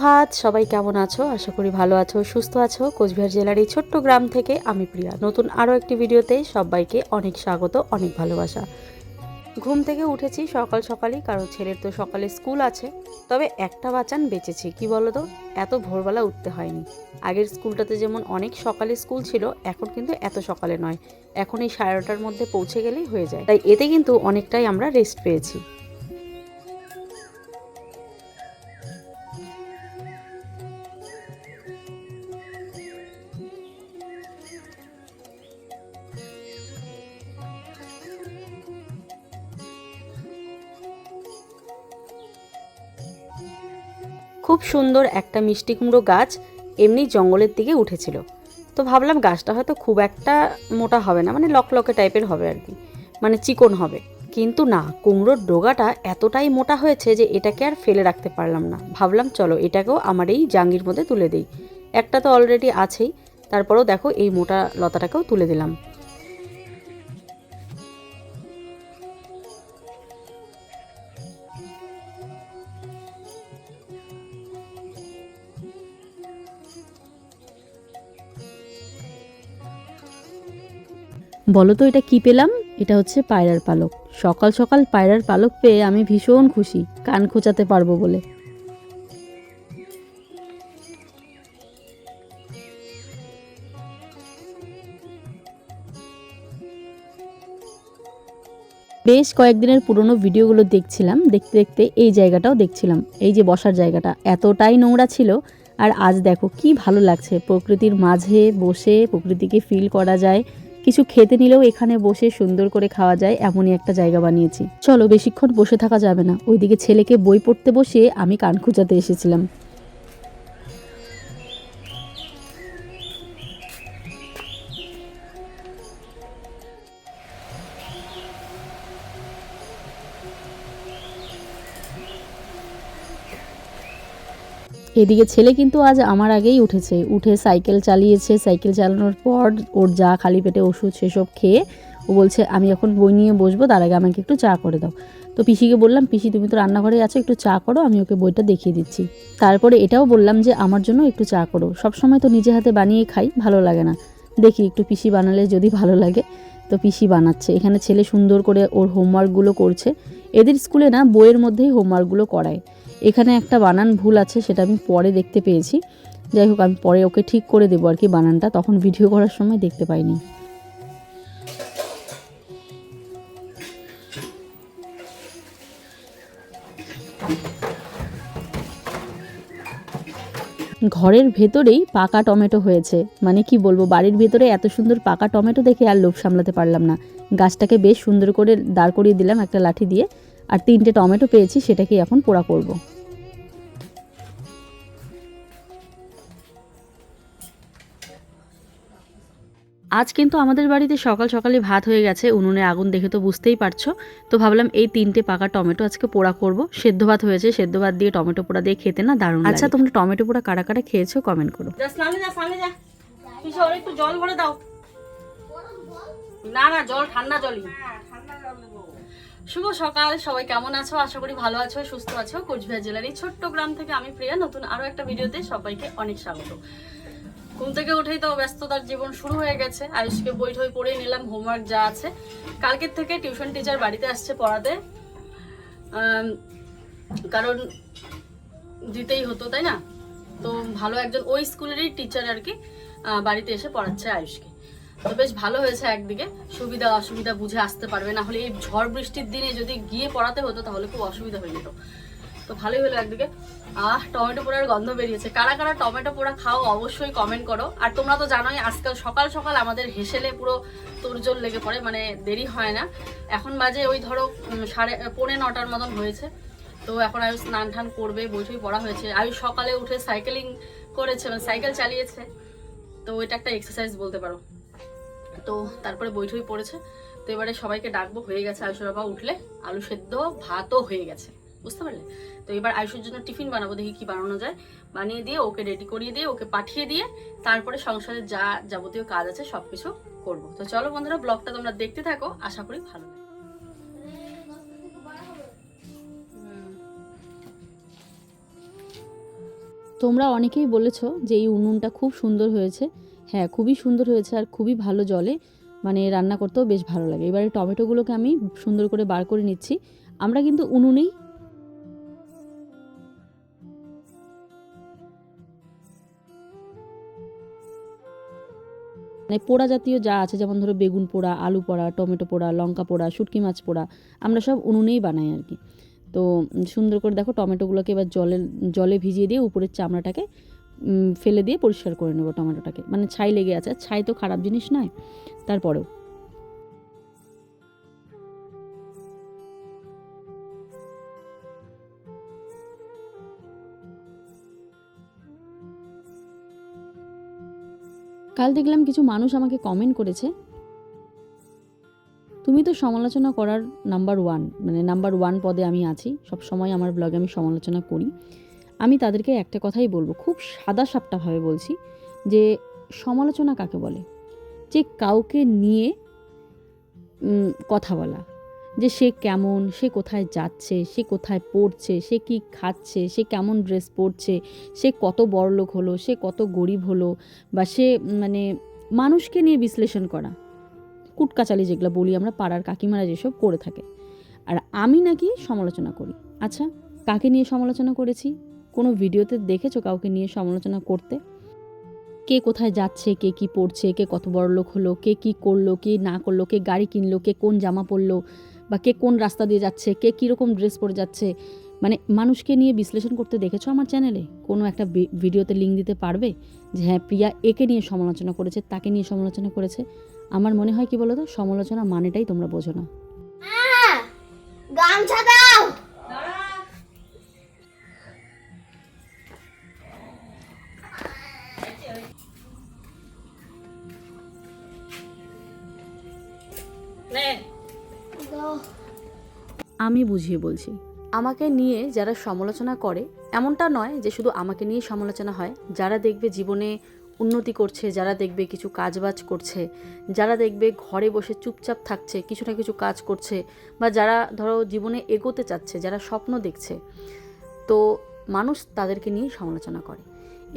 সুপ্রভাত, সবাই কেমন আছো? আশা করি ভালো আছো, সুস্থ আছো। কোচবিহার জেলার এই ছোট্ট গ্রাম থেকে আমি প্রিয়া নতুন আরও একটি ভিডিওতে সবাইকে অনেক স্বাগত, অনেক ভালোবাসা। ঘুম থেকে উঠেছি সকাল সকালই, কারণ ছেলের তো সকালে স্কুল আছে। তবে একটা বাঁচান বেঁচেছি, কি বলো তো, এত ভোরবেলা উঠতে হয়নি। আগের স্কুলটাতে যেমন অনেক সকালে স্কুল ছিল, এখন কিন্তু এত সকালে নয়। এখন এই 9:30টার মধ্যে পৌঁছে গেলেই হয়ে যায়, তাই এতে কিন্তু অনেকটাই আমরা রেস্ট পেয়েছি। খুব সুন্দর একটা মিষ্টি কুমড়ো গাছ এমনি জঙ্গলের দিকে উঠেছিল। তো ভাবলাম গাছটা হয়তো খুব একটা মোটা হবে না, মানে লকলকে টাইপের হবে আর কি, মানে চিকন হবে। কিন্তু না, কুমড়োর ডোগাটা এতটাই মোটা হয়েছে যে এটাকে আর ফেলে রাখতে পারলাম না। ভাবলাম চলো এটাকেও আমার এই জাঙ্গির মধ্যে তুলে দিই। একটা তো অলরেডি আছেই, তারপরেও দেখো এই মোটা লতাটাকেও তুলে দিলাম। বলো তো এটা কি পেলাম? এটা হচ্ছে পায়রার পালক। সকাল সকাল পায়রার পালক পেয়ে আমি ভীষণ খুশি, কান খোঁচাতে পারবো বলে। বেশ কয়েকদিনের পুরনো ভিডিওগুলো দেখছিলাম, দেখতে দেখতে এই জায়গাটাও দেখছিলাম। এই যে বসার জায়গাটা এতটাই নোংরা ছিল, আর আজ দেখো কি ভালো লাগছে, প্রকৃতির মাঝে বসে প্রকৃতিকে ফিল করা যায়। কিছু খেতে নিলেও এখানে বসে সুন্দর করে খাওয়া যায়, এমনই একটা জায়গা বানিয়েছি। চলো বেশিক্ষণ বসে থাকা যাবে না, ওইদিকে ছেলেকে বই পড়তে বসিয়ে আমি কান খুঁচাতে এসেছিলাম। এদিকে ছেলে কিন্তু আজ আমার আগেই উঠেছে, উঠে সাইকেল চালিয়েছে। সাইকেল চালানোর পর ওর যা খালি পেটে ওষুধ সেসব খেয়ে ও বলছে আমি এখন বই নিয়ে বসবো, তার আগে আমাকে একটু চা করে দাও। তো পিসিকে বললাম, পিসি তুমি তো রান্নাঘরে আছো, একটু চা করো, আমি ওকে বইটা দেখিয়ে দিচ্ছি। তারপরে এটাও বললাম যে আমার জন্য একটু চা করো, সবসময় তো নিজে হাতে বানিয়ে খাই, ভালো লাগে না, দেখি একটু পিসি বানালে যদি ভালো লাগে। তো পিসি বানাচ্ছে। এখানে ছেলে সুন্দর করে ওর হোমওয়ার্কগুলো করছে। এদের স্কুলে না বইয়ের মধ্যেই হোমওয়ার্কগুলো করায়। এখানে একটা বানান ভুল আছে, সেটা আমি পরে দেখতে পেয়েছি। যাই হোক, আমি পরে ওকে ঠিক করে দেবো আর কি বানানটা, তখন ভিডিও করার সময় দেখতে পাইনি। ঘরের ভেতরেই পাকা টমেটো হয়েছে, মানে কি বলবো, বাড়ির ভেতরে এত সুন্দর পাকা টমেটো দেখে আর লোভ সামলাতে পারলাম না। গাছটাকে বেশ সুন্দর করে দাঁড় করিয়ে দিলাম একটা লাঠি দিয়ে, আর 3টে টমেটো পেয়েছি, সেটাকে এখন পোড়া করব। আজ কিন্তু আমাদের বাড়িতে সকাল সকালে ভাত হয়ে গেছে, উনুনে আগুন দেখে তো বুঝতেই পারছো। তো ভাবলাম এই 3টে পাকা টমেটো আজকে পোড়া করব। সেদ্ধ ভাত হয়েছে, সেদ্ধ ভাত দিয়ে টমেটো পোড়া দিয়ে খেতে না দারুণ লাগে। আচ্ছা, তোমরা টমেটো পোড়া কারা কারা খেয়েছো কমেন্ট করো। একটু জল ভরে দাও। না না, জল ঠান্ডা জলই। শুভ সকাল, সবাই কেমন আছো? আশা করি ভালো আছো, সুস্থ আছো। কোচবিহার জেলার এই ছোট্ট গ্রাম থেকে আমি প্রিয়া নতুন আরো একটা ভিডিওতে সবাইকে অনেক স্বাগত। ঘুম থেকে উঠেই তো ব্যস্ততার জীবন শুরু হয়ে গেছে। আয়ুষকে বই টই পড়ে নিলাম, হোমওয়ার্ক যা আছে। কালকের থেকে টিউশন টিচার বাড়িতে আসছে পড়াতে, কারণ দিতেই হতো তাই না। তো ভালো একজন ওই স্কুলেরই টিচার আর কি বাড়িতে এসে পড়াচ্ছে আয়ুষকে। তো বেশ ভালো হয়েছে, একদিকে সুবিধা অসুবিধা বুঝে আসতে পারবে, না হলে এই ঝড় বৃষ্টির দিনে যদি গিয়ে পড়াতে হতো তাহলে খুব অসুবিধা হয়ে যেত। তো ভালোই হলো একদিকে। টমেটো পোড়ার গন্ধ বেরিয়েছে। কারা কারা টমেটো পোড়া খাও অবশ্যই কমেন্ট করো। আর তোমরা তো জানোই আজকাল সকাল সকাল আমাদের হেসেলে পুরো তোড়জোড় লেগে পড়ে, মানে দেরি হয় না। এখন বাজে ওই ধরো 9:30 মতন হয়েছে। তো এখন আয়ুষ স্নান টান করবে, বইটই পড়া হয়েছে। আয়ুষ সকালে উঠে সাইকেলিং করেছে, মানে সাইকেল চালিয়েছে, তো ওইটা একটা এক্সারসাইজ বলতে পারো। তো তারপরে বইটই পড়েছে। তো এবারে সবাইকে ডাকবো, হয়ে গেছে। আয়ুষের বাবা উঠলে আলু সেদ্ধ ভাতও হয়ে গেছে, বুঝতে পারলে। তো এবার আয়ুষের জন্য টিফিন বানাবো, দেখি কি বানানো যায়। বানিয়ে দিয়ে ওকে রেডি করিয়ে দিয়ে ওকে পাঠিয়ে দিয়ে তারপরে সংসারের যা যাবতীয় কাজ আছে সবকিছু করবো। তো চলো বন্ধুরা, ব্লগটা তোমরা দেখতে থাকো, আশা করি ভালো লাগে। তোমরা অনেকেই বলেছো যে এই উনুনটা খুব সুন্দর হয়েছে। হ্যাঁ, খুবই সুন্দর হয়েছে আর খুবই ভালো জলে মানে রান্না করতেও বেশ ভালো লাগে। এবারে টমেটোগুলোকে আমি সুন্দর করে বার করে নিচ্ছি। আমরা কিন্তু উনুনেই মানে পোড়া জাতীয় যা আছে, যেমন ধরো বেগুন পোড়া, আলু পোড়া, টমেটো পোড়া, লঙ্কা পোড়া, শুটকি মাছ পোড়া, আমরা সব উনুনেই বানাই আর কি। তো সুন্দর করে দেখো টমেটোগুলোকে এবার জলে ভিজিয়ে দিয়ে উপরের চামড়াটাকে ফেলে দিয়ে পরিষ্কার করে নেবো টমেটোটাকে। মানে ছাই লেগে আছে, ছাই তো খারাপ জিনিস নয়, তারপরেও কাল দেখলাম কিছু মানুষ আমাকে কমেন্ট করেছে, তুমি তো সমালোচনা করার নাম্বার ওয়ান পদে আমি আছি, সব সময় আমার ব্লগে আমি সমালোচনা করি। আমি তাদেরকে একটা কথাই বলবো, খুব সাদা সাপটাভাবে বলছি, যে সমালোচনা কাকে বলে? যে কাউকে নিয়ে কথা বলা, যে সে কেমন, সে কোথায় যাচ্ছে, সে কোথায় পড়ছে, সে কি খাচ্ছে, সে কেমন ড্রেস পরছে, সে কত বড়লোক হলো, সে কত গরিব হলো, বা সে মানে মানুষকে নিয়ে বিশ্লেষণ করা, কুটকাচালি যেগুলো বলি আমরা, পাড়ার কাকিমারা যেসব করে থাকে। আর আমি নাকি সমালোচনা করি। আচ্ছা, কাকে নিয়ে সমালোচনা করেছি? কোনো ভিডিওতে দেখেছো কাউকে নিয়ে সমালোচনা করতে? কে কোথায় যাচ্ছে, কে কি পড়ছে, কে কত বড় লোক হলো, কে কি করলো, কে না করলো, কে গাড়ি কিনলো, কে কোন জামা পরলো, বা কে কোন রাস্তা দিয়ে যাচ্ছে, কে কীরকম ড্রেস পরে যাচ্ছে, মানে মানুষকে নিয়ে বিশ্লেষণ করতে দেখেছো আমার চ্যানেলে? কোনো একটা ভিডিওতে লিঙ্ক দিতে পারবে যে হ্যাঁ প্রিয়া একে নিয়ে সমালোচনা করেছে, তাকে নিয়ে সমালোচনা করেছে? আমার মনে হয় কি বলো তো, সমালোচনা মানেটাই তোমরা বোঝো না। গামছা দাও। আমি বুঝিয়ে বলছি, আমাকে নিয়ে যারা সমালোচনা করে এমনটা নয় যে শুধু আমাকে নিয়ে সমালোচনা হয়। যারা দেখবে জীবনে উন্নতি করছে, যারা দেখবে কিছু কাজবাজ করছে, যারা দেখবে ঘরে বসে চুপচাপ থাকছে, কিছু না কিছু কাজ করছে, বা যারা ধরো জীবনে এগোতে চাচ্ছে, যারা স্বপ্ন দেখছে, তো মানুষ তাদেরকে নিয়ে সমালোচনা করে।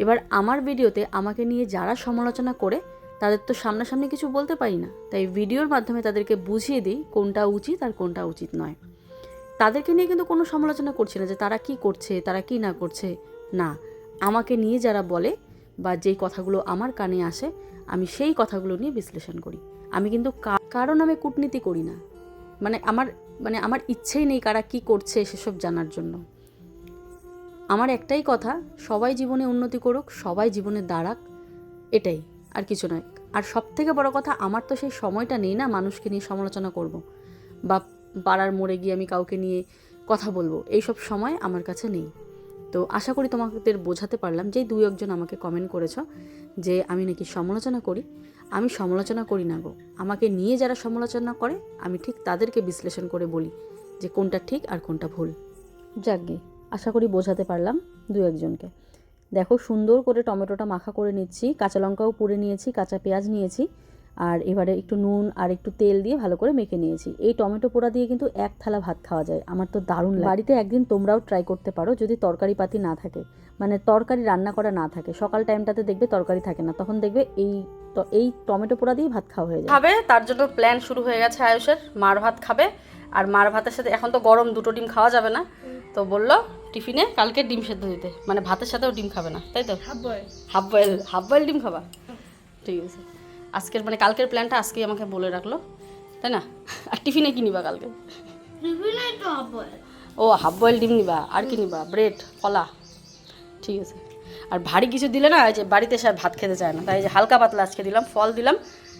এবার আমার ভিডিওতে আমাকে নিয়ে যারা সমালোচনা করে তাদের তো সামনাসামনি কিছু বলতে পারি না, তাই ভিডিওর মাধ্যমে তাদেরকে বুঝিয়ে দিই কোনটা উচিত আর কোনটা উচিত নয়। তাদেরকে নিয়ে কিন্তু কোনো সমালোচনা করছি না যে তারা কি করছে, তারা কি না করছে, না। আমাকে নিয়ে যারা বলে বা যেই কথাগুলো আমার কানে আসে, আমি সেই কথাগুলো নিয়ে বিশ্লেষণ করি। আমি কিন্তু কারো নামে কূটনীতি করি না। আমার ইচ্ছেই নেই কারা কি করছে সেসব জানার জন্য। আমার একটাই কথা, সবাই জীবনে উন্নতি করুক, সবাই জীবনে দাঁড়াক, এটাই, আর কিছু নয়। আর সব থেকে বড় কথা, আমার তো সেই সময়টা নেই না মানুষকে নিয়ে সমালোচনা করব, বা পাড়ার মোড়ে গিয়ে আমি কাউকে নিয়ে কথা বলবো, এইসব সময় আমার কাছে নেই। তো আশা করি তোমাদের বোঝাতে পারলাম। যেই দুই একজন আমাকে কমেন্ট করেছো যে আমি নাকি সমালোচনা করি, আমি সমালোচনা করি না গো। আমাকে নিয়ে যারা সমালোচনা করে আমি ঠিক তাদেরকে বিশ্লেষণ করে বলি যে কোনটা ঠিক আর কোনটা ভুল। যাকগে, আশা করি বোঝাতে পারলাম দুই একজনকে। দেখো সুন্দর করে টমেটোটা মাখা করে নিচ্ছি, কাঁচা লঙ্কাও পুড়ে নিয়েছি, কাঁচা পেঁয়াজ নিয়েছি, আর এবারে একটু নুন আর একটু তেল দিয়ে ভালো করে মেখে নিয়েছি। এই টমেটো পোড়া দিয়ে কিন্তু এক থালা ভাত খাওয়া যায়, আমার তো দারুণ লাগে। বাড়িতে একদিন তোমরাও ট্রাই করতে পারো, যদি তরকারি পাতি না থাকে, মানে তরকারি রান্না করা না থাকে, সকাল টাইমটাতে দেখবে তরকারি থাকে না, তখন দেখবে এই টমেটো পোড়া দিয়ে ভাত খাওয়া হয়ে যায়। খাবে তার জন্য প্ল্যান শুরু হয়ে গেছে আয়ুষের, মার ভাত খাবে। আর মার ভাতের সাথে এখন তো গরম, দুটো ডিম খাওয়া যাবে না, তো বললো টিফিনে কালকে ডিম সেদ্ধ দিতে, মানে ভাতের সাথেও ডিম খাবে না, তাই তো? হাফ বয়েল ডিম খাবা, ঠিক আছে। আজকের মানে কালকের প্ল্যানটা আজকেই আমাকে বলে রাখলো, তাই না? আর টিফিনে কি নিবা কালকে? ও হাফ বয়েল ডিম নিবা, আর কি নিবা? ব্রেড, কলা, ঠিক আছে। আর ভারী কিছু দিলে না, এই যে বাড়িতে এসে ভাত খেতে চায় না, তাই যে হালকা পাতলা আজকে দিলাম, ফল দিলাম,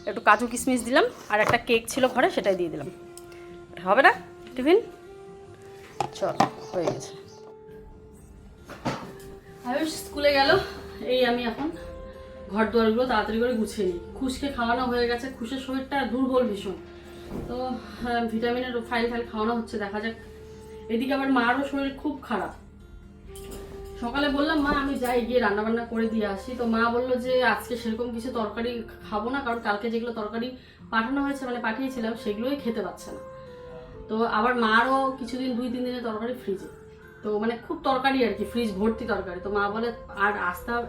একটু কাজু কিশমিশ দিলাম, আর একটা কেক ছিল ঘরে সেটাই দিয়ে দিলাম। হবে না টিফিন? চল, হয়ে গেছে। আয়ুষ স্কুলে গেল, এই আমি এখন ঘর দুয়ারগুলো তাড়াতাড়ি করে গুছিয়ে নিই। খুশকে খাওয়ানো হয়ে গেছে, খুশের শরীরটা দুর্বল ভীষণ, তো ভিটামিনের ফাইল খাওয়ানো হচ্ছে, দেখা যাক। এদিকে আবার মারও শরীর খুব খারাপ। সকালে বললাম মা আমি যাই গিয়ে রান্নাবান্না করে দিয়ে আসি, তো মা বললো যে আজকে সেরকম কিছু তরকারি খাবো না, কারণ কালকে যেগুলো তরকারি পাঠানো হয়েছে মানে পাঠিয়েছিলাম সেগুলোই খেতে পাচ্ছে না। তো আবার মারও কিছুদিন 2-3 দিনের তরকারি ফ্রিজে, তো মানে খুব তরকারি আর কি, ফ্রিজ ভর্তি তরকারি। তো মা বলে আর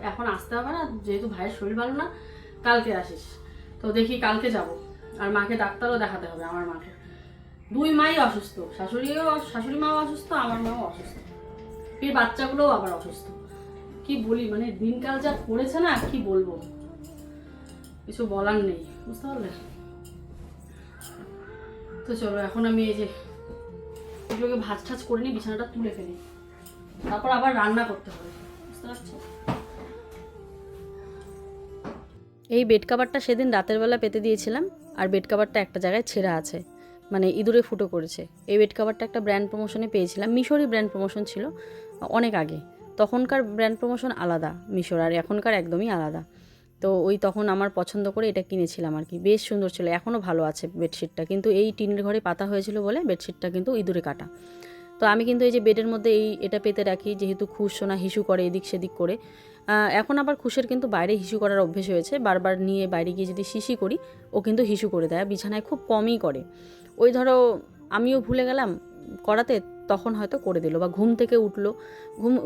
এখন আসতে হবে না, যেহেতু ভাইয়ের শরীর ভালো না, কালকে আসিস। তো দেখি কালকে যাব। আর মাকে ডাক্তারও দেখাতে হবে, আমার মাকে। দুই মাই অসুস্থ, শাশুড়ি মাও অসুস্থ, আমার মাও অসুস্থ, এই বাচ্চাগুলোও আবার অসুস্থ। কি বলি, মানে দিনকাল যা পড়েছে না, কি বলবো, কিছু বলার নেই, বুঝতে পারলে? তো চলো এখন আমি এই যে এগুলোকে ভাজ ঠাজ করে নিই, বিছানাটা তুলে ফেলি, তারপর আবার রান্না করতে হবে, বুঝতে পারছো? এই বেড কাভারটা সেদিন রাতের বেলা পেতে দিয়েছিলাম, আর বেড কাভারটা একটা জায়গায় ছেঁড়া আছে, মানে ইঁদুরে ফুটো করেছে। এই বেড কাভারটা একটা ব্র্যান্ড প্রমোশনে পেয়েছিলাম, মিশোরই ব্র্যান্ড প্রমোশন ছিল অনেক আগে। তখনকার ব্র্যান্ড প্রমোশন আলাদা মিশোর, আর এখনকার একদমই আলাদা। তো ওই তখন আমার পছন্দ করে এটা কিনেছিলাম আর কি, বেশ সুন্দর ছিল, এখনও ভালো আছে বেডশিটটা। কিন্তু এই টিনের ঘরে পাতা হয়েছিল বলে বেডশিটটা কিন্তু ইঁদুরে কাটা। তো আমি কিন্তু এই যে বেডের মধ্যে এটা পেতে রাখি, যেহেতু খুশ সোনা হিসু করে এদিক সেদিক করে। এখন আবার খুশের কিন্তু বাইরে হিসু করার অভ্যেস হয়েছে, বারবার নিয়ে বাইরে গিয়ে যদি শিশি করি ও কিন্তু হিসু করে দেয়, বিছানায় খুব কমই করে। ওই ধরো আমিও ভুলে গেলাম করাতে, তখন হয়তো করে দিল, বা ঘুম থেকে উঠলো,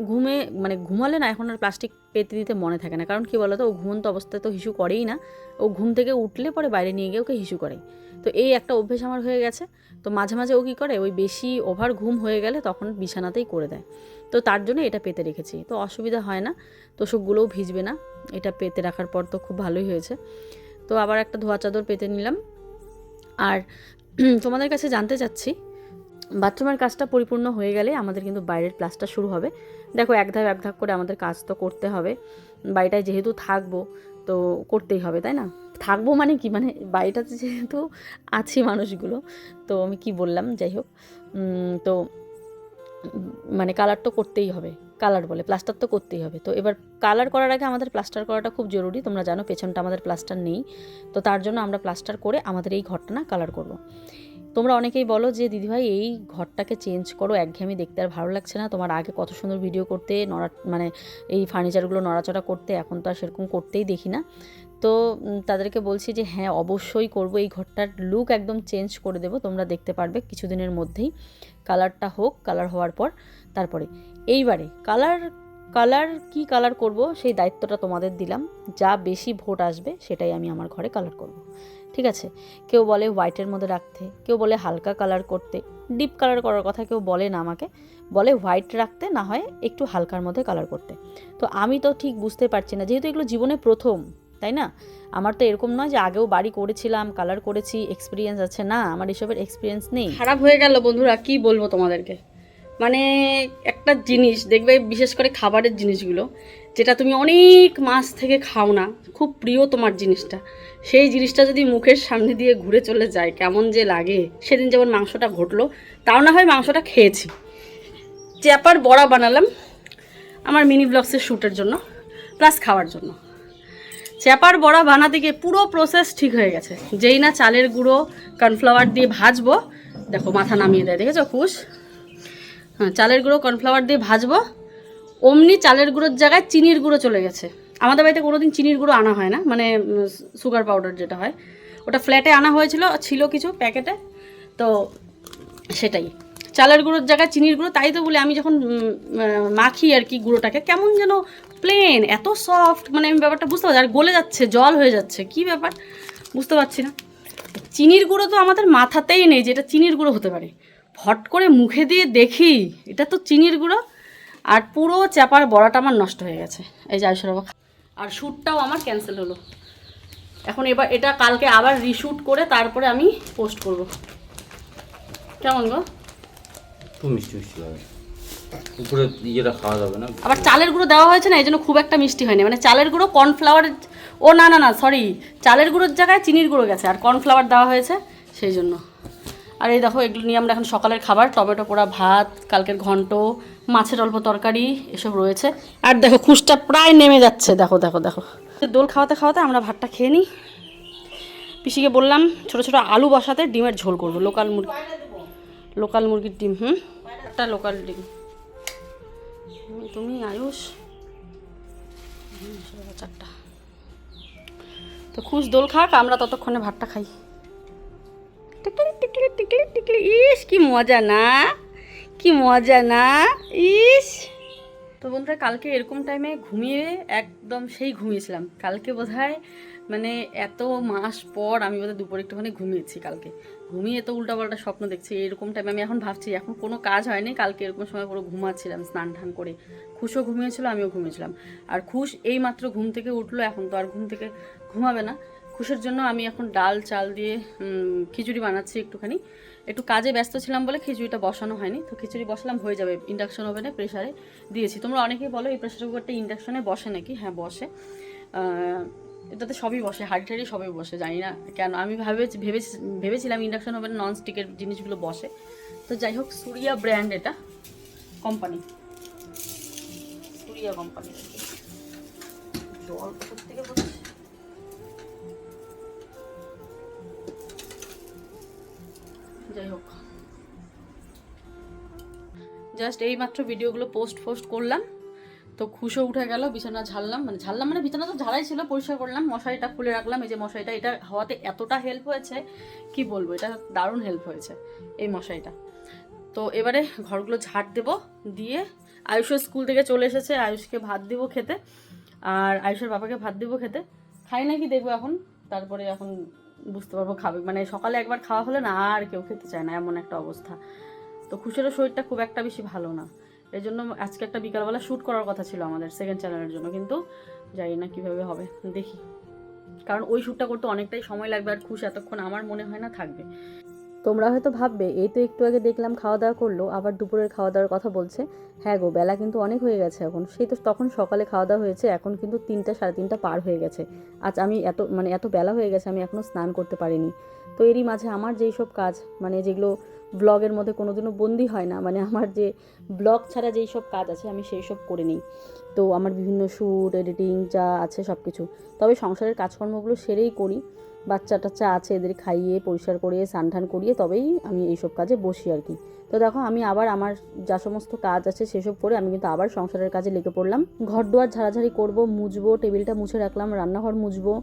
ঘুমে মানে ঘুমালে না এখন আর প্লাস্টিক পেতে দিতে মনে থাকে না, কারণ কি বলতো, ও ঘুমন্ত অবস্থায় তো হিসু করেই না, ও ঘুম থেকে উঠলে পরে বাইরে নিয়ে গিয়ে ওকে হিসু করে। তো এই একটা অভ্যেস আমার হয়ে গেছে। তো মাঝে মাঝে ও কী করে, ওই বেশি ওভার ঘুম হয়ে গেলে তখন বিছানাতেই করে দেয়। তো তার জন্য এটা পেতে রেখেছি, তো অসুবিধা হয় না, তোষকগুলোও ভিজবে না। এটা পেতে রাখার পর তো খুব ভালোই হয়েছে। তো আবার একটা ধোয়া চাদর পেতে নিলাম। আর তোমাদের কাছে জানতে চাচ্ছি, বাথরুমের কাজটা পরিপূর্ণ হয়ে গেলে আমাদের কিন্তু বাইরের প্লাস্টার শুরু হবে। দেখো এক ধাপ করে আমাদের কাজ তো করতে হবে, বাড়িটায় যেহেতু থাকবো তো করতেই হবে, তাই না? থাকবো মানে কি, মানে বাড়িটাতে যেহেতু আছি মানুষগুলো, তো আমি কি বললাম, যাই হোক। তো মানে কালার তো করতেই হবে, প্লাস্টার তো করতেই হবে। তো এবার কালার করার আগে আমাদের প্লাস্টার করাটা খুব জরুরি। তোমরা জানো পেছনটা আমাদের প্লাস্টার নেই, তো তার জন্য আমরা প্লাস্টার করে আমাদের এই ঘরটা না কালার করব। তোমরা অনেকেই বলো যে দিদিভাই এই ঘরটাকে চেঞ্জ করো, একঘেয়েমি দেখতে আর ভালো লাগছে না, তোমার আগে কত সুন্দর ভিডিও করতে, মানে এই ফার্নিচারগুলো নড়াচড়া করতে, এখন তো আর সেরকম করতেই দেখি না। তো তাদেরকে বলছি যে হ্যাঁ অবশ্যই করব, এই ঘরটার লুক একদম চেঞ্জ করে দেবো, তোমরা দেখতে পারবে কিছুদিনের মধ্যেই। কালারটা হোক, কালার হওয়ার পর তারপরে এইবারে কি কালার করব সেই দায়িত্বটা তোমাদের দিলাম। যা বেশি ভোট আসবে সেটাই আমি আমার ঘরে কালার করব, ঠিক আছে? কেউ বলে হোয়াইটের মধ্যে রাখতে, কেউ বলে হালকা কালার করতে, ডিপ কালার করার কথা কেউ বলে না, আমাকে বলে হোয়াইট রাখতে, না হয় একটু হালকার মধ্যে কালার করতে। তো আমি তো ঠিক বুঝতে পারছি না, যেহেতু এগুলো জীবনে প্রথম, তাই না? আমার তো এরকম নয় যে আগেও বাড়ি করেছিলাম, কালার করেছি, এক্সপিরিয়েন্স আছে, না, আমার এসবের এক্সপিরিয়েন্স নেই। খারাপ হয়ে গেল বন্ধুরা, কি বলবো তোমাদেরকে। মানে একটা জিনিস দেখবে, বিশেষ করে খাবারের জিনিসগুলো, যেটা তুমি অনেক মাস থেকে খাও না, খুব প্রিয় তোমার জিনিসটা, সেই জিনিসটা যদি মুখের সামনে দিয়ে ঘুরে চলে যায় কেমন যে লাগে। সেদিন যেমন মাংসটা ঘটলো, তাও না হয় মাংসটা খেয়েছি, চ্যাপার বড়া বানালাম আমার মিনি ব্লগসের শ্যুটের জন্য, প্লাস খাওয়ার জন্য। চ্যাপার বড়া বানাতে গিয়ে পুরো প্রসেস ঠিক হয়ে গেছে, যেই না চালের গুঁড়ো কর্নফ্লাওয়ার দিয়ে ভাজবো, দেখো মাথা নামিয়ে দেয়, দেখেছো খুশ? হ্যাঁ, চালের গুঁড়ো কর্নফ্লাওয়ার দিয়ে ভাজবো, অমনি চালের গুঁড়োর জায়গায় চিনির গুঁড়ো চলে গেছে। আমাদের বাড়িতে কোনোদিন চিনির গুঁড়ো আনা হয় না, মানে সুগার পাউডার যেটা হয়, ওটা ফ্ল্যাটে আনা হয়েছিল, ছিল কিছু প্যাকেটে, তো সেটাই চালের গুঁড়োর জায়গায় চিনির গুঁড়ো। তাই তো বলি, আমি যখন মাখি আর কি গুঁড়োটাকে, কেমন যেন প্লেন, এত সফট, মানে আমি ব্যাপারটা বুঝতে পারছি, আর গলে যাচ্ছে, জল হয়ে যাচ্ছে, কি ব্যাপার বুঝতে পারছি না। চিনির গুঁড়ো তো আমাদের মাথাতেই নেই যে এটা চিনির গুঁড়ো হতে পারে। ফট করে মুখে দিয়ে দেখি এটা তো চিনির গুঁড়ো, আর পুরো চ্যাপার বড়াটা আমার নষ্ট হয়ে গেছে। এই যে আয়ুষের বাবা, আর শ্যুটটাও আমার ক্যান্সেল হলো। এখন এবার এটা কালকে আবার রিশ্যুট করে তারপরে আমি পোস্ট করব। কেমন গো? খুব মিষ্টি মিষ্টি লাগে, উপরে ইয়েটা খাওয়া যাবে না। আবার চালের গুঁড়ো দেওয়া হয়েছে না, এই জন্য খুব একটা মিষ্টি হয়নি, মানে চালের গুঁড়ো কর্নফ্লাওয়ার, ও না না না সরি, চালের গুঁড়োর জায়গায় চিনির গুঁড়ো গেছে, আর কর্নফ্লাওয়ার দেওয়া হয়েছে সেই জন্য। আর এই দেখো, এগুলো নিয়ে আমরা এখন সকালের খাবার, টমেটো পোড়া ভাত, কালকের ঘন্ট, মাছের অল্প তরকারি এসব রয়েছে। আর দেখো খুশটা প্রায় নেমে যাচ্ছে, দেখো দেখো দেখো। দোল খাওয়াতে খাওয়াতে আমরা ভাতটা খেয়ে নিই। পিসিকে বললাম ছোটো ছোটো আলু বসাতে, ডিমের ঝোল করবো, লোকাল মুরগির ডিম, একটা লোকাল ডিম। তুমি আয়ুষ, চারটা। তো খুশ দোল খাক, আমরা ততক্ষণে ভাতটা খাই। টিকলি টিকলি টিকলি টিকলি, ইস কি মজা না, কি মজা না, ইস। তো বন্ধুরা কালকে এরকম টাইমে ঘুমিয়ে একদম সেই ঘুমিয়েছিলাম। কালকে বোধহয় মানে এত মাস পর আমি বোধহয় দুপুরে একটুখানি ঘুমিয়েছি। কালকে ঘুমিয়ে তো উল্টাপাল্টা স্বপ্ন দেখছি। এরকম টাইমে আমি এখন ভাবছি এখন কোনো কাজ হয়নি, কালকে এরকম সময় পুরো ঘুমাচ্ছিলাম স্নান টান করে। খুশও ঘুমিয়েছিল, আমিও ঘুমিয়েছিলাম। আর খুশ এই মাত্র ঘুম থেকে উঠলো, এখন তো আর ঘুম থেকে ঘুমাবে না। খুশের জন্য আমি এখন ডাল চাল দিয়ে খিচুড়ি বানাচ্ছি একটুখানি। একটু কাজে ব্যস্ত ছিলাম বলে খিচুড়িটা বসানো হয়নি, তো খিচুড়ি বসালাম, হয়ে যাবে। ইন্ডাকশন ওভেনে প্রেসারে দিয়েছি। তোমরা অনেকেই বলো এই প্রেসার কুকারটা ইন্ডাকশনে বসে নাকি? হ্যাঁ বসে, এটাতে সবই বসে, হাঁড়ি টাড়ি সবই বসে। জানি না কেন, আমি ভেবেছিলাম ইন্ডাকশন ওভেনে নন স্টিকের জিনিসগুলো বসে। তো যাই হোক, সুরিয়া ব্র্যান্ড, এটা কোম্পানি, সুরিয়া কোম্পানি। জল কোথা থেকে বসে? যাই হোক, জাস্ট এই মাত্র ভিডিওগুলো পোস্ট করলাম, তো খুশো উঠে গেল। বিছানা ঝাড়লাম, মানে বিছানা তো ঝাড়াই ছিল, পরিষ্কার করলাম, মশারিটা খুলে রাখলাম। এই যে মশারিটা, এটা হওয়াতে এতটা হেল্প হয়েছে কি বলবো, এটা দারুণ হেল্প হয়েছে এই মশারিটা। তো এবারে ঘরগুলো ঝাড় দেবো, দিয়ে আয়ুষের স্কুল থেকে চলে এসেছে, আয়ুষকে ভাত দিব খেতে, আর আয়ুষের বাবাকে ভাত দিব খেতে। খাই নাকি দেখবো এখন, তারপরে এখন বুঝতে পারবো খাবে। মানে সকালে একবার খাওয়া হলে না আর কেউ খেতে চায় না, এমন একটা অবস্থা। তো খুশিরও শরীরটা খুব একটা বেশি ভালো না, এই জন্য আজকে একটা বিকালবেলা শ্যুট করার কথা ছিল আমাদের সেকেন্ড চ্যানেলের জন্য, কিন্তু জানি না কীভাবে হবে, দেখি। কারণ ওই শ্যুটটা করতে অনেকটাই সময় লাগবে, আর খুশ এতক্ষণ আমার মনে হয় না থাকবে। তোমরা হয়তো ভাববে এই তো একটু আগে দেখলাম খাওয়া দাওয়া করলো, আবার দুপুরের খাওয়া দাওয়ার কথা বলছে। হ্যাঁ গো, বেলা কিন্তু অনেক হয়ে গেছে এখন। সেই তো তখন সকালে খাওয়া দাওয়া হয়েছে, এখন কিন্তু 3টা 3:30 পার হয়ে গেছে। আজ আমি এত বেলা হয়ে গেছে, আমি এখনও স্নান করতে পারিনি। তো এরই মাঝে আমার যেই সব কাজ, মানে যেগুলো ব্লগের মধ্যে কোনোদিনও বন্দি হয় না, মানে আমার যে ব্লগ ছাড়া যেই সব কাজ আছে আমি সেই সব করে নিই। তো আমার বিভিন্ন শ্যুট, এডিটিং যা আছে সব কিছু, তবে সংসারের কাজকর্মগুলো সেরেই করি। বাচ্চা টাচ্চা আছে, এদের খাইয়ে পরিষ্কার করিয়ে স্নান টান করিয়ে তবেই আমি এইসব কাজে বসি আর কি। তো দেখো আমি আবার আমার যা সমস্ত কাজ আছে সেসব করে আমি কিন্তু আবার সংসারের কাজে লেগে পড়লাম। ঘর দুয়ার ঝাড়াঝাড়ি করবো, মুছবো, টেবিলটা মুছে রাখলাম, রান্নাঘর মুছবো,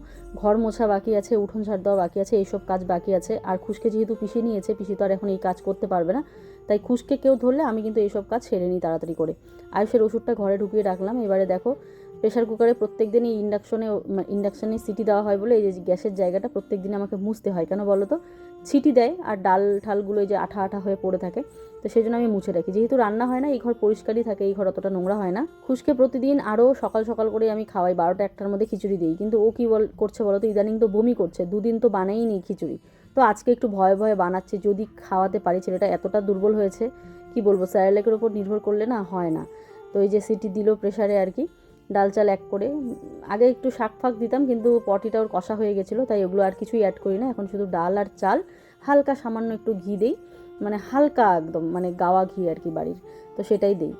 ঘর মোছা বাকি আছে, উঠোন ঝাড় দেওয়া বাকি আছে, এইসব কাজ বাকি আছে। আর খুশকে যেহেতু পিষে নিয়েছে, পিসি তো আর এখন এই কাজ করতে পারবে না, তাই খুশকে কেউ ধরলে আমি কিন্তু এইসব কাজ সেরে নিই তাড়াতাড়ি করে। আয়ুষের ওষুধটা ঘরে ঢুকিয়ে রাখলাম। এবারে দেখো প্রেশার কুকারে প্রত্যেক দিনই ইন্ডাকশনে সিটি দেওয়া হয় বলে এই যে গ্যাসের জায়গাটা প্রত্যেক দিন আমাকে মুছতে হয়। কেন বলো তো? সিটি দেয় আর ডাল ঠালগুলো যে আঠা আঠা হয়ে পড়ে থাকে, তো সেই জন্য আমি মুছে রাখি। যেহেতু রান্না হয় না, এই ঘর পরিষ্কারই থাকে, এই ঘর অতটা নোংরা হয় না। খুশকে প্রতিদিন আরও সকাল সকাল করে আমি খাওয়াই, 12টা 1টার মধ্যে খিচুড়ি দিই। কিন্তু ও কী করছে বলো তো, ইদানিং তো বমি করছে, 2 দিন তো বানাই নি খিচুড়ি। তো আজকে একটু ভয়ে ভয়ে বানাচ্ছি, যদি খাওয়াতে পারি। ছেলেটা এতটা দুর্বল হয়েছে, কি বলবো, স্যারেলেকের ওপর নির্ভর করলে না হয় না। তো এই যে সিটি দিল প্রেশারে আর কি, ডাল চাল এক করে। আগে একটু শাক ফাক দিতাম, কিন্তু পটিটা ওর কষা হয়ে গেছিলো, তাই ওগুলো আর কিছুই অ্যাড করি না। এখন শুধু ডাল আর চাল, হালকা সামান্য একটু ঘি দেই, মানে হালকা একদম, মানে গাওয়া ঘি আর কি বাড়ির, তো সেটাই দেই।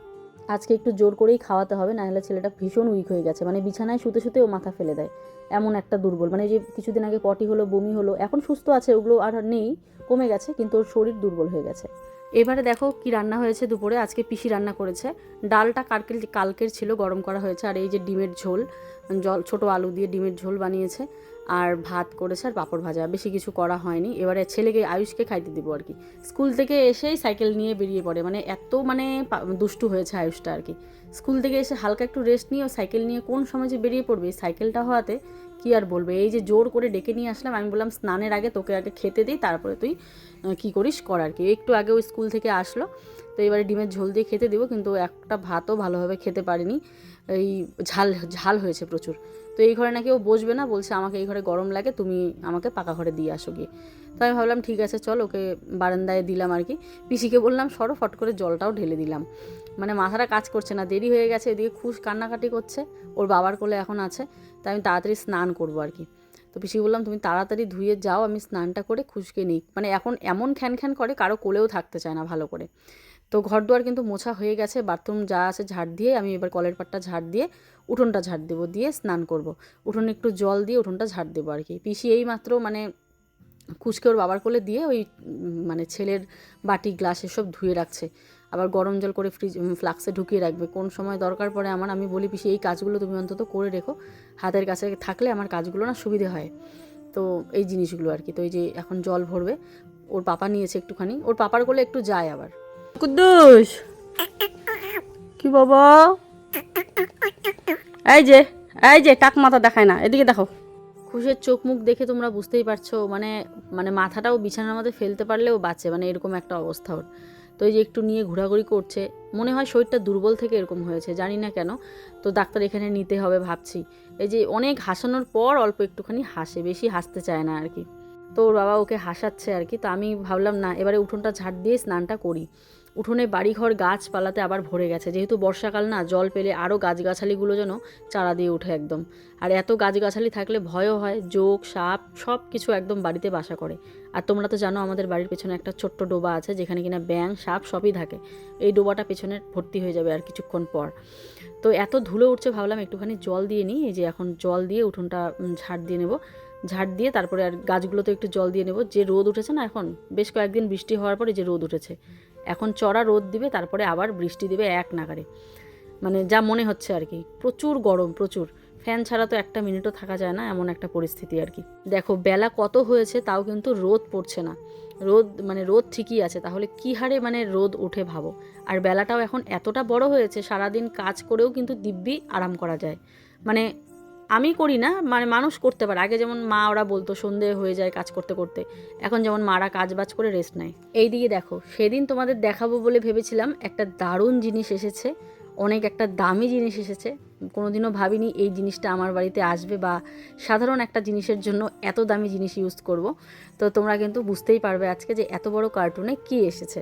আজকে একটু জোর করেই খাওয়াতে হবে, নাহলে ছেলেটা ভীষণ উইক হয়ে গেছে। মানে বিছানায় শুতে শুতে ও মাথা ফেলে দেয়, এমন একটা দুর্বল। মানে যে কিছুদিন আগে পটি হলো, বমি হলো, এখন সুস্থ আছে, ওগুলো আর নেই, কমে গেছে, কিন্তু ওর শরীর দুর্বল হয়ে গেছে। এবারে দেখো কি রান্না হয়েছে দুপুরে। আজকে পিসি রান্না করেছে। ডালটা কালকের ছিল, গরম করা হয়েছে। আর এই যে ডিমের ঝোল, ছোটো আলু দিয়ে ডিমের ঝোল বানিয়েছে, আর ভাত করেছে, আর পাঁপড় ভাজা, বেশি কিছু করা হয়নি। এবারে ছেলেকে আয়ুষকে খাইতে দিব আর কি। স্কুল থেকে এসেই সাইকেল নিয়ে বেরিয়ে পড়ে, মানে এত দুষ্টু হয়েছে আয়ুষটা আর কি। স্কুল থেকে এসে হালকা একটু রেস্ট নিয়ে ও সাইকেল নিয়ে কোন সময় যে বেরিয়ে পড়বে, সাইকেলটা হওয়াতে কি আর বলবে। এই যে জোর করে ডেকে নিয়ে আসলাম, আমি বললাম স্নানের আগে তোকে আগে খেতে দিই, তারপরে তুই কী করিস কর আর কি। একটু আগে ওই স্কুল থেকে আসলো, তো এবারে ডিমের ঝোল দিয়ে খেতে দিব, কিন্তু একটা ভাতও ভালোভাবে খেতে পারিনি, এই ঝাল হয়েছে প্রচুর। তো এই ঘরে নাকি ও বসবে না, বলছে আমাকে এই ঘরে গরম লাগে, তুমি আমাকে পাকা ঘরে দিয়ে আসো গিয়ে। তো আমি ভাবলাম ঠিক আছে চল, ওকে বারান্দায় দিলাম আর কি। পিসিকে বললাম সরো, ফট করে জলটাও ঢেলে দিলাম। মানে মাথাটা কাজ করছে না, দেরি হয়ে গেছে, এদিকে খুশ কান্নাকাটি করছে, ওর বাবার কোলে এখন আছে, তাই আমি তাড়াতাড়ি স্নান করবো আর কি। তো পিসিকে বললাম তুমি তাড়াতাড়ি ধুয়ে যাও, আমি স্নানটা করে খুশকে নিই। মানে এখন এমন খ্যান করে, কারো কোলেও থাকতে চায় না ভালো করে। তো ঘর দুয়ার কিন্তু মোছা হয়ে গেছে, বাথরুম যা আছে ঝাড় দিয়ে, আমি এবার কলের পাটটা ঝাড় দিয়ে উঠোনটা ঝাড় দেবো, দিয়ে স্নান করব। উঠোনে একটু জল দিয়ে উঠোনটা ঝাড় দেবো আর কি। পিসি এই মাত্র মানে খুশকে ওর বাবার কোলে দিয়ে ওই মানে ছেলের বাটি গ্লাস এসব ধুয়ে রাখছে, আবার গরম জল করে ফ্লাক্সে ঢুকিয়ে রাখবে, কোন সময় দরকার পড়ে আমার। আমি বলি পিসি এই কাজগুলো তুমি অন্তত করে রেখো, হাতের কাছে থাকলে আমার কাজগুলো না সুবিধে হয়। তো এই জিনিসগুলো আর কি। তো এই যে এখন জল ভরবে, ওর পাপা নিয়েছে একটুখানি, ওর পাপার কোলে একটু যায় আবার। কুদ্দুস কি বাবা, এই যে টাক মাথা দেখায় না, এদিকে দেখো। খুশের চোখ মুখ দেখে তোমরা বুঝতেই পারছো, মানে মানে মাথাটাও বিছানার মধ্যে ফেলতে পারলেও বাঁচে, মানে এরকম একটা অবস্থা ওর। তো এই যে একটু নিয়ে ঘোরাঘুরি করছে, মনে হয় শরীরটা দুর্বল থেকে এরকম হয়েছে, জানি না কেন। তো ডাক্তার এখানে নিতে হবে ভাবছি। এই যে অনেক হাসানোর পর অল্প একটুখানি হাসে, বেশি হাসতে চায় না আর কি। তো ওর বাবা ওকে হাসাচ্ছে আর কি। তো আমি ভাবলাম না, এবারে উঠোনটা ঝাড় দিয়ে স্নানটা করি। উঠোনে বাড়িঘর গাছপালাতে আবার ভরে গেছে, যেহেতু বর্ষাকাল না, জল পেলে আরও গাছগাছালিগুলো যেন চারা দিয়ে ওঠে একদম। আর এত গাছগাছালি থাকলে ভয়ও হয়, জোক সাপ সব কিছু একদম বাড়িতে বাসা করে। আর তোমরা তো জানো আমাদের বাড়ির পেছনে একটা ছোট্ট ডোবা আছে, যেখানে কিনা ব্যাঙ সাপ সবই থাকে। এই ডোবাটা পেছনে ভর্তি হয়ে যাবে আর কিছুক্ষণ পর। তো এত ধুলো উঠছে, ভাবলাম একটুখানি জল দিয়ে নিই। এই যে এখন জল দিয়ে উঠোনটা ঝাড় দিয়ে নেব, ঝাড় দিয়ে তারপরে আর গাছগুলোতে একটু জল দিয়ে নেব। যে রোদ উঠেছে না এখন, বেশ কয়েকদিন বৃষ্টি হওয়ার পরে যে রোদ উঠেছে, এখন চড়া রোদ দিবে, তারপরে আবার বৃষ্টি দিবে এক নাগারে, মানে যা মনে হচ্ছে আর কি। প্রচুর গরম, প্রচুর। ফ্যান ছাড়া তো একটা মিনিটও থাকা যায় না, এমন একটা পরিস্থিতি আর কি। দেখো বেলা কত হয়েছে, তাও কিন্তু রোদ পড়ছে না। রোদ ঠিকই আছে, তাহলে কী হারে মানে রোদ ওঠে ভাবো। আর বেলাটাও এখন এতটা বড় হয়েছে, সারাদিন কাজ করেও কিন্তু দিব্যি আরাম করা যায়। মানে আমি করি না, মানে মানুষ করতে পারে। আগে যেমন মা ওরা বলতো সন্ধে হয়ে যায় কাজ করতে করতে, এখন যেমন মারা কাজ বাজ করে রেস্ট নেয়। এই দিকে দেখো, সেদিন তোমাদের দেখাবো বলে ভেবেছিলাম, একটা দারুণ জিনিস এসেছে, অনেক একটা দামি জিনিস এসেছে। কোনোদিনও ভাবিনি এই জিনিসটা আমার বাড়িতে আসবে, বা সাধারণ একটা জিনিসের জন্য এত দামি জিনিস ইউজ করব। তো তোমরা কিন্তু বুঝতেই পারবে আজকে যে এত বড় কার্টুনে কি এসেছে।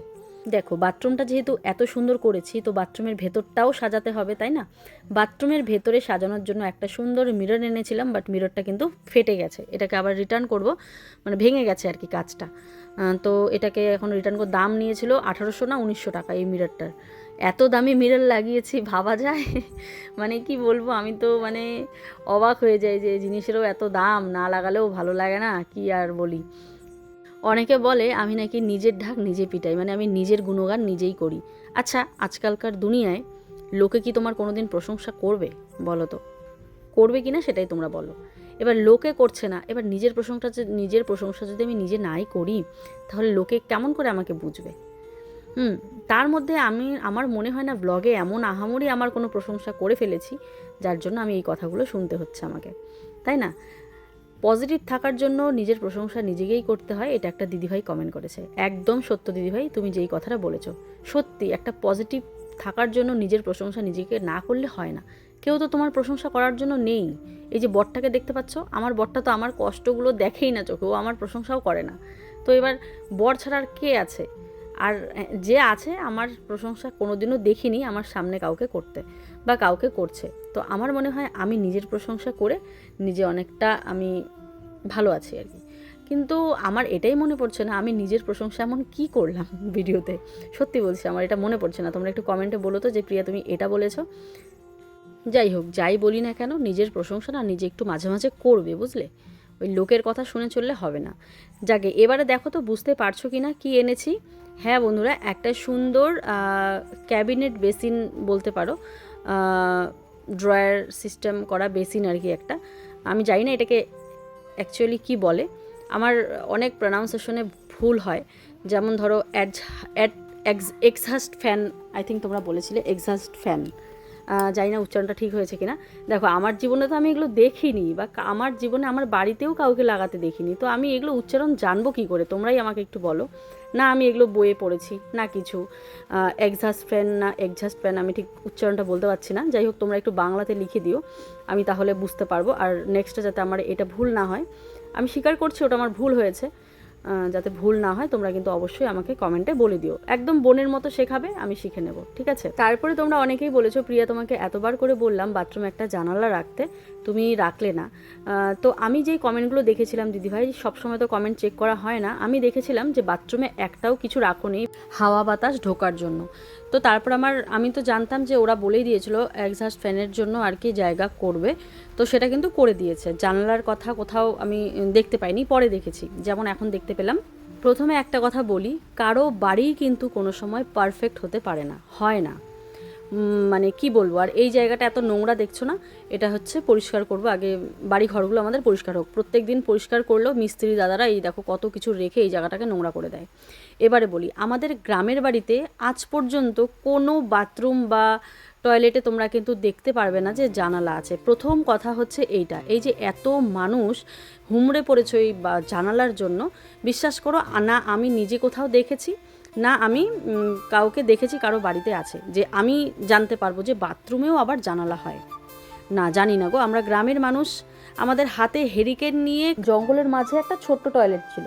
দেখো বাথরুমটা যেহেতু এত সুন্দর করেছি, তো বাথরুমের ভেতরটাও সাজাতে হবে, তাই না? বাথরুমের ভেতরে সাজানোর জন্য একটা সুন্দর মিরর এনেছিলাম, বাট মিররটা কিন্তু ফেটে গেছে। এটাকে আবার রিটার্ন করব, মানে ভেঙে গেছে আর কি কাজটা। তো এটাকে এখন রিটার্ন করে দাম নিয়েছিল 1800 না 1900 টাকা এই মিররটার। এত দামি মিরর লাগিয়েছি, ভাবা যায়? মানে কি বলবো, আমি তো মানে অবাক হয়ে যাই যে জিনিসেরও এত দাম, না লাগালেও ভালো লাগে না, কি আর বলি। অনেকে বলে আমি নাকি নিজের ঢাক নিজে পিটাই, মানে আমি নিজের গুণগান নিজেই করি। আচ্ছা, আজকালকার দুনিয়ায় লোকে কি তোমার কোনোদিন প্রশংসা করবে বলো তো? করবে কি না সেটাই তোমরা বলো। এবার লোকে করছে না, এবার নিজের প্রশংসা যদি আমি নিজে নাই করি, তাহলে লোকে কেমন করে আমাকে বুঝবে? তার মধ্যে আমার মনে হয় না ব্লগে এমন আহামরি আমার কোনো প্রশংসা করে ফেলেছি যার জন্য আমি এই কথাগুলো শুনতে হচ্ছে আমাকে, তাই না? পজিটিভ থাকার জন্য নিজের প্রশংসা নিজেকেই করতে হয়, এটা একটা দিদিভাই কমেন্ট করেছে। একদম সত্য দিদিভাই, তুমি যেই কথাটা বলেছো সত্যি। একটা পজিটিভ থাকার জন্য নিজের প্রশংসা নিজেকে না করলে হয় না। কেউ তো তোমার প্রশংসা করার জন্য নেই। এই যে বরটাকে দেখতে পাচ্ছ, আমার বরটা তো আমার কষ্টগুলো দেখেই না চোখে, ও আমার প্রশংসাও করে না। তো এবার বর ছাড়া আর কে আছে? আর যে আছে, আমার প্রশংসা কোনোদিনও দেখিনি আমার সামনে কাউকে করতে বা কাউকে করছে। তো আমার মনে হয় আমি নিজের প্রশংসা করে নিজে অনেকটা আমি ভালো আছি আর কি। কিন্তু আমার এটাই মনে পড়ছে না আমি নিজের প্রশংসা এমন কী করলাম ভিডিওতে। সত্যি বলছি, আমার এটা মনে পড়ছে না। তোমরা একটু কমেন্টে বলো তো যে প্রিয়া তুমি এটা বলেছো। যাই হোক, যাই বলি না কেন, নিজের প্রশংসা না নিজে একটু মাঝে মাঝে করবে, বুঝলে? ওই লোকের কথা শুনে চললে হবে না। যাকে এবারে দেখো তো বুঝতে পারছো কি না কি এনেছি। হ্যাঁ বন্ধুরা, একটা সুন্দর ক্যাবিনেট বেসিন বলতে পারো, ড্রয়ার সিস্টেম করা বেসিন আর কি একটা। আমি জানি না এটাকে অ্যাকচুয়ালি কি বলে, আমার অনেক প্রনাউন্সিয়েশনে ভুল হয়। যেমন ধরো এক্সহাস্ট ফ্যান, আই থিঙ্ক তোমরা বলেছিলে এক্সহাস্ট ফ্যান, জানি না উচ্চারণটা ঠিক হয়েছে কিনা। দেখো আমার জীবনে তো আমি এগুলো দেখিনি, বা আমার জীবনে আমার বাড়িতেও কাউকে লাগাতে দেখিনি, তো আমি এগুলো উচ্চারণ জানবো কী করে? তোমরাই আমাকে একটু বলো না। আমি এগুলো বইয়ে পড়েছি না কিছু। এক্সহাস্ট ফ্যান না এক্সহাস্ট ফ্যান, আমি ঠিক উচ্চারণটা বলতে পারছি না। যাই হোক, তোমরা একটু বাংলাতে লিখে দিও, আমি তাহলে বুঝতে পারবো। আর নেক্সটে যাতে আমার এটা ভুল না হয়, আমি স্বীকার করছি ওটা আমার ভুল হয়েছে, যাতে ভুল না হয় তোমরা কিন্তু অবশ্যই আমাকে কমেন্টে বলে দিও। একদম বোনের মতো শেখাবে, আমি শিখে নেব, ঠিক আছে? তারপরে তোমরা অনেকেই বলেছো প্রিয়া তোমাকে এতবার করে বললাম বাথরুমে একটা জানালা রাখতে, তুমি রাখলে না। তো আমি যেই কমেন্টগুলো দেখেছিলাম দিদিভাই, সবসময় তো কমেন্ট চেক করা হয় না, আমি দেখেছিলাম যে বাথরুমে একটাও কিছু রাখোনি হাওয়া বাতাস ঢোকার জন্য। তো তারপর আমি তো জানতাম যে ওরা বলেই দিয়েছিল এক্সহাস্ট ফ্যানের জন্য আর কি জায়গা করবে, তো সেটা কিন্তু করে দিয়েছে। জানালার কথা কোথাও আমি দেখতে পাইনি, পরে দেখেছি, যেমন এখন দেখতে পেলাম। প্রথমে একটা কথা বলি, কারো বাড়ি কিন্তু কোনো সময় পারফেক্ট হতে পারে না, হয় না। মানে কি বলবো, আর এই জায়গাটা এত নোংরা দেখছো না, এটা হচ্ছে পরিষ্কার করব, আগে বাড়ি ঘরগুলো আমাদের পরিষ্কার হোক। প্রত্যেক দিন পরিষ্কার করলেও মিস্ত্রি দাদারা এই দেখো কত কিছু রেখে এই জায়গাটাকে নোংরা করে দেয়। এবারে বলি, আমাদের গ্রামের বাড়িতে আজ পর্যন্ত কোনো বাথরুম বা টয়লেটে তোমরা কিন্তু দেখতে পারবে না যে জানালা আছে। প্রথম কথা হচ্ছে এইটা, এই যে এত মানুষ হুমড়ে পড়েছে ওই জানালার জন্য, বিশ্বাস করো না আমি নিজে কোথাও দেখেছি, না আমি কাউকে দেখেছি কারো বাড়িতে আছে যে আমি জানতে পারবো যে বাথরুমেও আবার জানালা হয়। না, জানি না গো। আমরা গ্রামের মানুষ, আমাদের হাতে হেরিকেন নিয়ে জঙ্গলের মাঝে একটা ছোট্ট টয়লেট ছিল,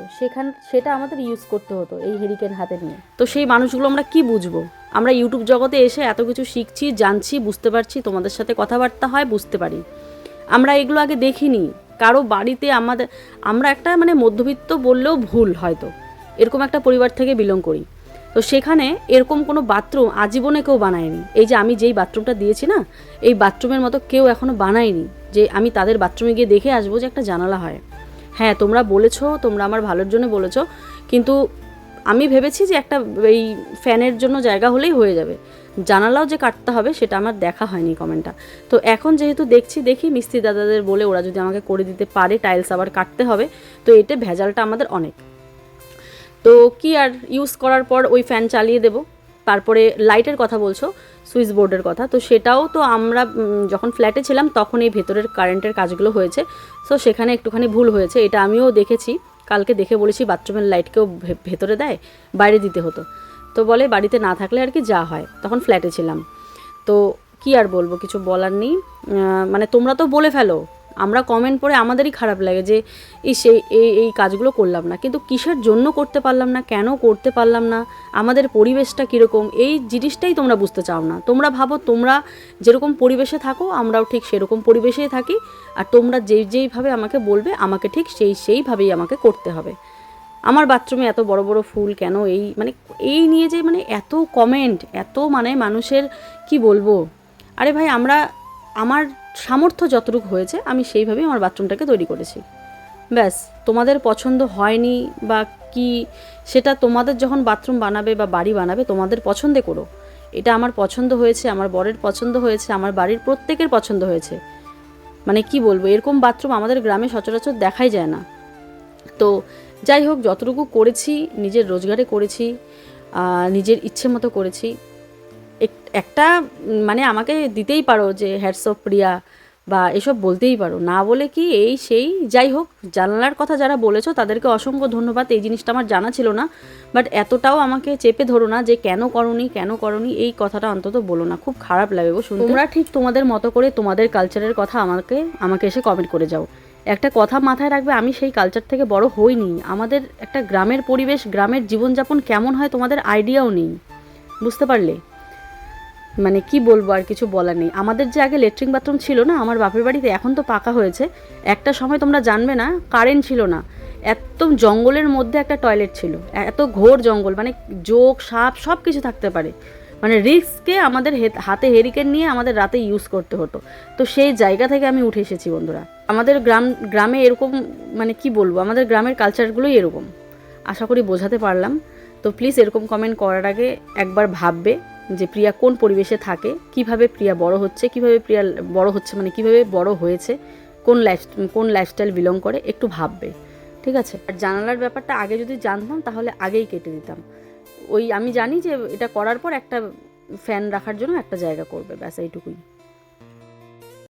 সেটা আমাদের ইউজ করতে হতো এই হেরিকেন হাতে নিয়ে। তো সেই মানুষগুলো আমরা কি বুঝবো? আমরা ইউটিউব জগতে এসে এত কিছু শিখছি, জানছি, বুঝতে পারছি, তোমাদের সাথে কথাবার্তা হয়, বুঝতে পারি। আমরা এগুলো আগে দেখিনি কারো বাড়িতে। আমরা একটা মানে মধ্যবিত্ত বললেও ভুল হয়তো, এরকম একটা পরিবার থেকে বিলং করি। তো সেখানে এরকম কোনো বাথরুম আজীবনে কেউ বানায়নি। এই যে আমি যেই বাথরুমটা দিয়েছি না, এই বাথরুমের মতো কেউ এখনও বানায়নি যে আমি তাদের বাথরুমে গিয়ে দেখে আসবো যে একটা জানালা হয়। হ্যাঁ, তোমরা বলেছো, তোমরা আমার ভালোর জন্য বলেছো, কিন্তু আমি ভেবেছি যে একটা এই ফ্যানের জন্য জায়গা হলেই হয়ে যাবে, জানালাও যে কাটতে হবে সেটা আমার দেখা হয়নি কমেন্টটা। তো এখন যেহেতু দেখি মিস্ত্রি দাদাদের বলে ওরা যদি আমাকে করে দিতে পারে, টাইলস আবার কাটতে হবে, তো এতে ভেজালটা আমাদের অনেক। তো কি আর, ইউজ করার পর ওই ফ্যান চালিয়ে দেব। তারপরে লাইটের কথা বলছো, সুইচ বোর্ডের কথা, তো সেটাও তো আমরা যখন ফ্ল্যাটে ছিলাম তখন এই ভেতরের কারেন্টের কাজগুলো হয়েছে, সো সেখানে একটুখানি ভুল হয়েছে, এটা আমিও দেখেছি। কালকে দেখে বলেছি বাথরুমের লাইটকেও ভেতরে দেয়, বাইরে দিতে হতো। তো বলে বাড়িতে না থাকলে আর কি যা হয়, তখন ফ্ল্যাটে ছিলাম। তো কি আর বলবো, কিছু বলার নেই। মানে তোমরা তো বলে ফেলো, আমরা কমেন্ট পড়ে আমাদেরই খারাপ লাগে যে এই কাজগুলো করলাম না, কিন্তু কিসের জন্য করতে পারলাম না, কেন করতে পারলাম না, আমাদের পরিবেশটা কীরকম, এই জিনিসটাই তোমরা বুঝতে চাও না। তোমরা ভাবো তোমরা যেরকম পরিবেশে থাকো আমরাও ঠিক সেরকম পরিবেশেই থাকি, আর তোমরা যেইভাবে আমাকে বলবে আমাকে ঠিক সেইভাবেই আমাকে করতে হবে। আমার বাথরুমে এত বড় বড় ফুল কেন, এই নিয়ে যে এত কমেন্ট, এত মানুষের কি বলবো। আরে ভাই, আমার সামর্থ্য যতটুকু হয়েছে আমি সেইভাবেই আমার বাথরুমটাকে তৈরি করেছি, ব্যাস। তোমাদের পছন্দ হয়নি বা কি, সেটা তোমাদের যখন বাথরুম বানাবে বা বাড়ি বানাবে তোমাদের পছন্দে করো। এটা আমার পছন্দ হয়েছে, আমার বরের পছন্দ হয়েছে, আমার বাড়ির প্রত্যেকের পছন্দ হয়েছে। কি বলবো, এরকম বাথরুম আমাদের গ্রামে সচরাচর দেখাই যায় না। তো যাই হোক, যতটুকু করেছি নিজের রোজগারে করেছি, নিজের ইচ্ছে মতো করেছি। একটা আমাকে দিতেই পারো যে হ্যাটস অফ প্রিয়া বা এসব বলতেই পারো, না বলে কি এই সেই। যাই হোক, জানালার কথা যারা বলেছো তাদেরকে অসংখ্য ধন্যবাদ। এই জিনিসটা আমার জানা ছিল না, বাট এতটাও আমাকে চেপে ধরো না যে কেন করনি, এই কথাটা অন্তত বলো না, খুব খারাপ লাগে গো শুনতে। তোমরা ঠিক তোমাদের মতো করে তোমাদের কালচারের কথা আমাকে এসে কমেন্ট করে যাও। একটা কথা মাথায় রাখবে, আমি সেই কালচার থেকে বড় হইনি। আমাদের একটা গ্রামের পরিবেশ, গ্রামের জীবনযাপন কেমন হয় তোমাদের আইডিয়াও নেই, বুঝতে পারলে? কি বলবো, আর কিছু বলার নেই। আমাদের যে আগে লেট্রিন বাথরুম ছিল না আমার বাপের বাড়িতে, এখন তো পাকা হয়েছে। একটা সময় তোমরা জানবে না, কারেন্ট ছিল না, একদম জঙ্গলের মধ্যে একটা টয়লেট ছিল, এত ঘোর জঙ্গল, জোক সাপ সব কিছু থাকতে পারে, রিস্ককে আমাদের হাতে হেরিকেন নিয়ে আমাদের রাতে ইউজ করতে হতো। তো সেই জায়গা থেকে আমি উঠে এসেছি বন্ধুরা। আমাদের গ্রামে এরকম কি বলবো, আমাদের গ্রামের কালচারগুলোই এরকম। আশা করি বোঝাতে পারলাম। তো প্লিজ এরকম কমেন্ট করার আগে একবার ভাববে যে প্রিয়া কোন পরিবেশে থাকে, কিভাবে প্রিয়া বড় হচ্ছে, কিভাবে প্রিয়া বড় হচ্ছে কিভাবে বড় হয়েছে, কোন লাইফস্টাইল বিলং করে, একটু ভাববে, ঠিক আছে? আর জানালার ব্যাপারটা আগে যদি জানতাম তাহলে আগেই কেটে দিতাম। আমি জানি যে এটা করার পর একটা ফ্যান রাখার জন্য একটা জায়গা করবে, ব্যাস এইটুকুই।